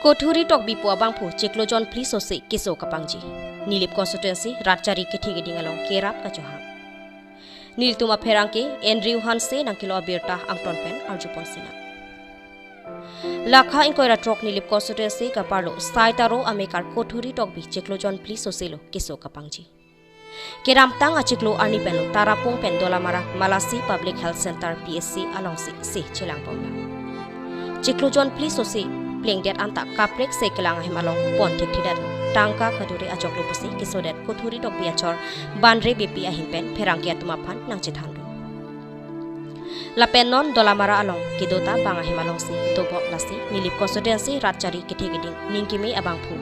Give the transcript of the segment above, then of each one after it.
Kothuri tok bipu abang phu Chiklojon Pli Sosi Kiso Kapangji. Nilip constituency Ratchari Kithigi Dingalong Kerap Kachohang. Nil tuma pherangke Andrew Hanse nangkilo abirta angton pen arjupon sina. Lakha inkoira trok nilip constituency kaparlo saitaro amekar Kothuri tok bi Chiklojon Pli Sosilo Kiso Kapangji. Keram tang achiklo arni penlo tarapung pendola mara Malasi Public Health Center PSC alongsi si chilang paula. Chiklojon Pli Sosi Plengdet anta kaprek se kelang himalong pontik tidak tangka kaduri ajok lupusi kisodet Kothuri dok biachor banre bepi ahimpen perangkia tumapan nang cithandu lapenon dolamara along kidota banga himalong si tobo lasi nilip constituency Ratchari Kithigiding ningkimi abangphu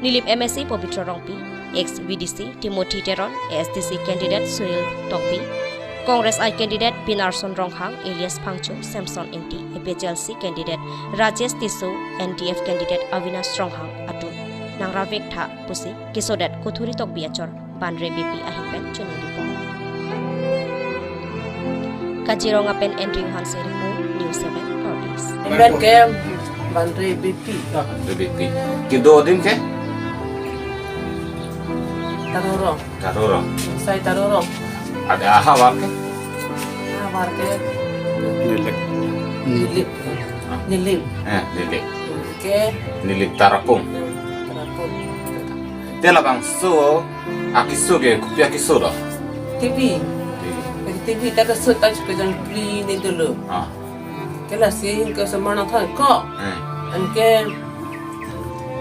nilip MSC Pavitra Rongpi ex VDC Timothy Teron SDC candidate Sunil Tokpi Congress I candidate Pinarson Ronghang Elias Pangcho Samson Inti APHLC candidate Rajesh Tisu NDF candidate Avinash Ronghang Atu nang ravek tha pusi kisodet Kothuri tok biachor banre BP ahimpen chunilipong Kajironga pen Andrew Hanse report News 7 Northeast Ben kem banre BP Kido din ke? Tarorong sai tarorong Ada hawak ke? awar ke nilip Lilik. Nilik ke Nilik tarapung. tarapung Tela bang so akiso ke kupi akiso dah. TV tak kesut tak kejan beli ni dulu Ah. kelas sih ke semana kan kok Eh. anke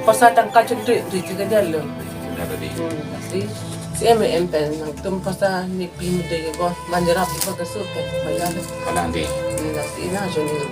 pasal tangka cedek di cedek Ada di. si em pen nang tum pasal ni pin de ko manjara pa kesut kan bayar Kalang di. ni nasi na jeni